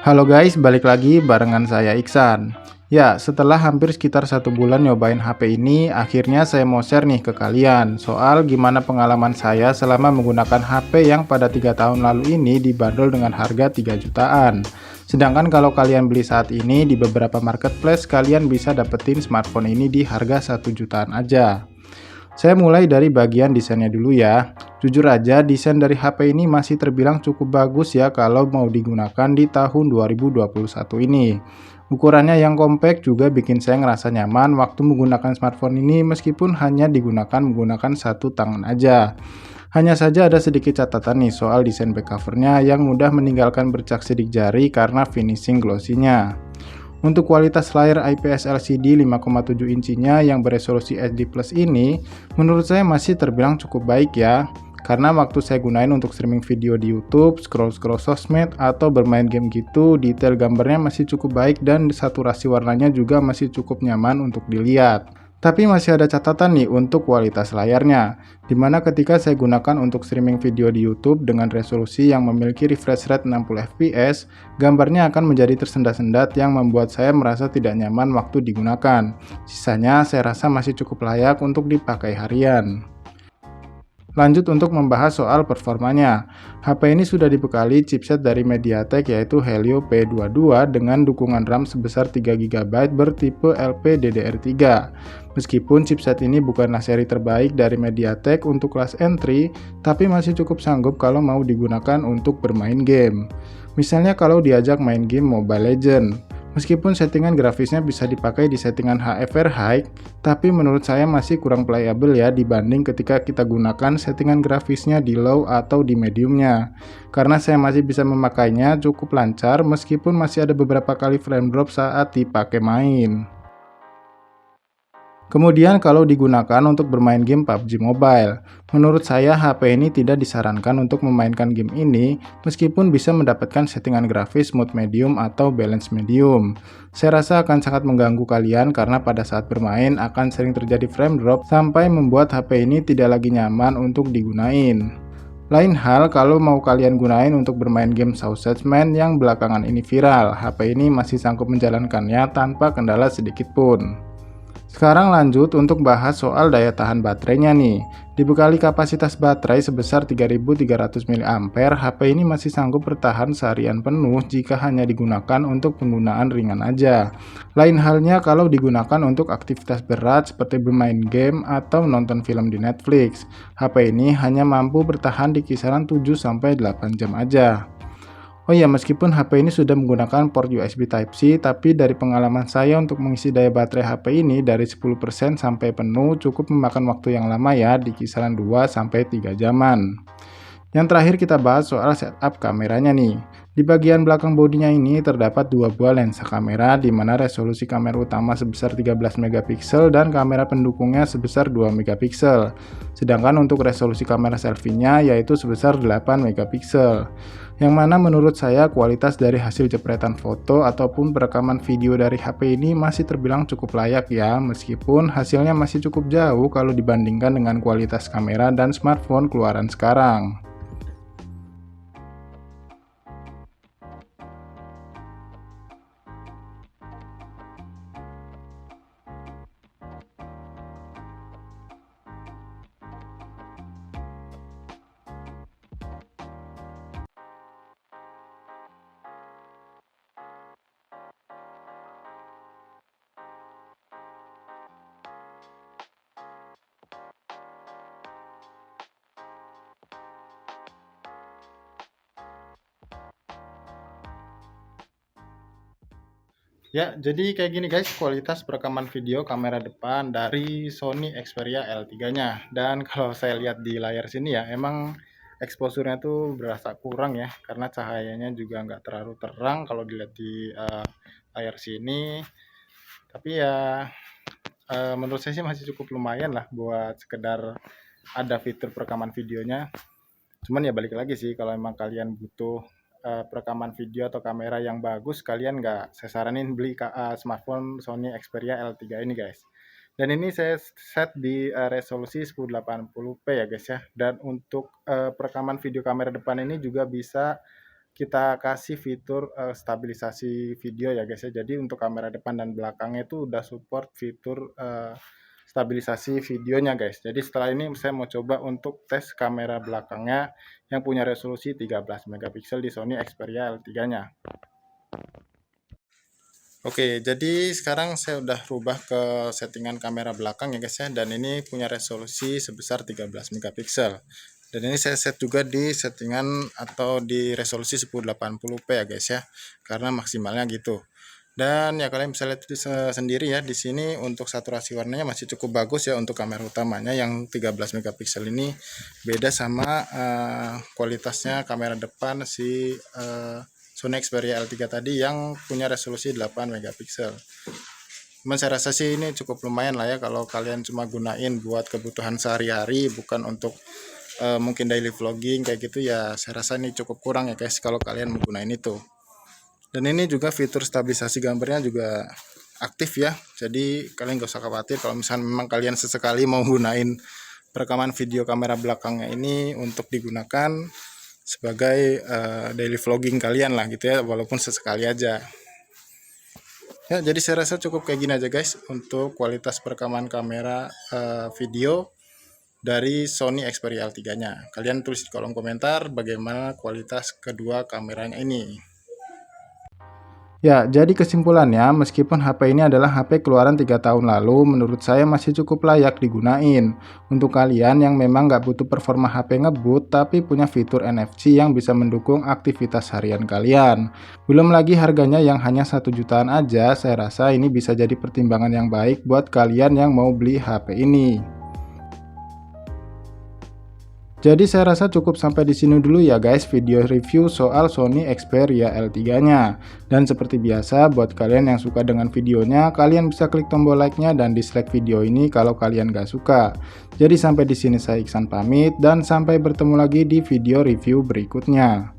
Halo guys, balik lagi barengan saya Iksan. Ya, setelah hampir sekitar 1 bulan nyobain HP ini, akhirnya saya mau share nih ke kalian soal gimana pengalaman saya selama menggunakan HP yang pada 3 tahun lalu ini dibanderol dengan harga 3 jutaan. Sedangkan kalau kalian beli saat ini di beberapa marketplace, kalian bisa dapetin smartphone ini di harga 1 jutaan aja. Saya mulai dari bagian desainnya dulu ya. Jujur aja, desain dari HP ini masih terbilang cukup bagus ya kalau mau digunakan di tahun 2021 ini. Ukurannya yang compact juga bikin saya ngerasa nyaman waktu menggunakan smartphone ini meskipun hanya digunakan menggunakan satu tangan aja. Hanya saja ada sedikit catatan nih soal desain back covernya yang mudah meninggalkan bercak sidik jari karena finishing glossy-nya. Untuk kualitas layar IPS LCD 5,7 inchinya yang beresolusi HD Plus ini, menurut saya masih terbilang cukup baik ya. Karena waktu saya gunain untuk streaming video di YouTube, scroll-scroll sosmed, atau bermain game gitu, detail gambarnya masih cukup baik dan saturasi warnanya juga masih cukup nyaman untuk dilihat. Tapi masih ada catatan nih untuk kualitas layarnya, dimana ketika saya gunakan untuk streaming video di YouTube dengan resolusi yang memiliki refresh rate 60 fps, gambarnya akan menjadi tersendat-sendat yang membuat saya merasa tidak nyaman waktu digunakan. Sisanya saya rasa masih cukup layak untuk dipakai harian. Lanjut untuk membahas soal performanya. HP ini sudah dibekali chipset dari MediaTek yaitu Helio P22 dengan dukungan RAM sebesar 3 GB bertipe LPDDR3. Meskipun chipset ini bukanlah seri terbaik dari MediaTek untuk kelas entry, tapi masih cukup sanggup kalau mau digunakan untuk bermain game. Misalnya kalau diajak main game Mobile Legends. Meskipun settingan grafisnya bisa dipakai di settingan HFR High, tapi menurut saya masih kurang playable ya dibanding ketika kita gunakan settingan grafisnya di low atau di mediumnya. Karena saya masih bisa memakainya cukup lancar meskipun masih ada beberapa kali frame drop saat dipakai main. Kemudian kalau digunakan untuk bermain game PUBG Mobile, menurut saya HP ini tidak disarankan untuk memainkan game ini meskipun bisa mendapatkan settingan grafis mode medium atau balance medium. Saya rasa akan sangat mengganggu kalian karena pada saat bermain akan sering terjadi frame drop sampai membuat HP ini tidak lagi nyaman untuk digunain. Lain hal kalau mau kalian gunain untuk bermain game Sausage Man yang belakangan ini viral, HP ini masih sanggup menjalankannya tanpa kendala sedikit pun. Sekarang lanjut untuk bahas soal daya tahan baterainya nih. Dibekali kapasitas baterai sebesar 3300 mAh, HP ini masih sanggup bertahan seharian penuh jika hanya digunakan untuk penggunaan ringan aja. Lain halnya kalau digunakan untuk aktivitas berat seperti bermain game atau nonton film di Netflix. HP ini hanya mampu bertahan di kisaran 7-8 jam aja. Oh iya, meskipun HP ini sudah menggunakan port USB Type-C, tapi dari pengalaman saya untuk mengisi daya baterai HP ini dari 10% sampai penuh cukup memakan waktu yang lama ya, di kisaran 2-3 jaman. Yang terakhir kita bahas soal setup kameranya nih. Di bagian belakang bodinya ini terdapat dua buah lensa kamera di mana resolusi kamera utama sebesar 13 megapiksel dan kamera pendukungnya sebesar 2 megapiksel. Sedangkan untuk resolusi kamera selfie-nya yaitu sebesar 8 megapiksel. Yang mana menurut saya kualitas dari hasil jepretan foto ataupun perekaman video dari HP ini masih terbilang cukup layak ya, meskipun hasilnya masih cukup jauh kalau dibandingkan dengan kualitas kamera dan smartphone keluaran sekarang. Ya, jadi kayak gini guys, kualitas perekaman video kamera depan dari Sony Xperia L3-nya. Dan kalau saya lihat di layar sini ya, emang exposure-nya tuh berasa kurang ya, karena cahayanya juga nggak terlalu terang kalau dilihat di layar sini. Tapi ya, menurut saya sih masih cukup lumayan lah buat sekedar ada fitur perekaman videonya. Cuman ya balik lagi sih, kalau emang kalian butuh perekaman video atau kamera yang bagus, kalian nggak saya saranin beli smartphone Sony Xperia L3 ini guys. Dan ini saya set di resolusi 1080p ya guys ya. Dan untuk perekaman video kamera depan ini juga bisa kita kasih fitur stabilisasi video ya guys ya. Jadi untuk kamera depan dan belakangnya itu udah support fitur stabilisasi videonya guys. Jadi setelah ini saya mau coba untuk tes kamera belakangnya yang punya resolusi 13 megapiksel di Sony Xperia L3-nya. Oke, jadi sekarang saya udah rubah ke settingan kamera belakang ya guys ya, dan ini punya resolusi sebesar 13 megapiksel. Dan ini saya set juga di settingan atau di resolusi 1080p ya guys ya, karena maksimalnya gitu. Dan ya kalian bisa lihat sendiri ya, di sini untuk saturasi warnanya masih cukup bagus ya untuk kamera utamanya yang 13 megapiksel ini, beda sama kualitasnya kamera depan si Sony Xperia L3 tadi yang punya resolusi 8 megapiksel. Cuman saya rasa sih ini cukup lumayan lah ya kalau kalian cuma gunain buat kebutuhan sehari-hari, bukan untuk mungkin daily vlogging kayak gitu ya. Saya rasa ini cukup kurang ya guys kalau kalian menggunakan itu. Dan ini juga fitur stabilisasi gambarnya juga aktif ya. Jadi kalian gak usah khawatir kalau misalnya memang kalian sesekali mau gunain perekaman video kamera belakangnya ini untuk digunakan sebagai daily vlogging kalian lah gitu ya, walaupun sesekali aja ya. Jadi saya rasa cukup kayak gini aja guys untuk kualitas perekaman kamera video dari Sony Xperia L3-nya. Kalian tulis di kolom komentar bagaimana kualitas kedua kameranya ini. Ya, jadi kesimpulannya, meskipun HP ini adalah HP keluaran 3 tahun lalu, menurut saya masih cukup layak digunain. Untuk kalian yang memang nggak butuh performa HP ngebut, tapi punya fitur NFC yang bisa mendukung aktivitas harian kalian. Belum lagi harganya yang hanya 1 jutaan aja, saya rasa ini bisa jadi pertimbangan yang baik buat kalian yang mau beli HP ini. Jadi saya rasa cukup sampai di sini dulu ya guys video review soal Sony Xperia L3-nya. Dan seperti biasa buat kalian yang suka dengan videonya, kalian bisa klik tombol like-nya dan dislike video ini kalau kalian gak suka. Jadi sampai di sini saya Iksan pamit dan sampai bertemu lagi di video review berikutnya.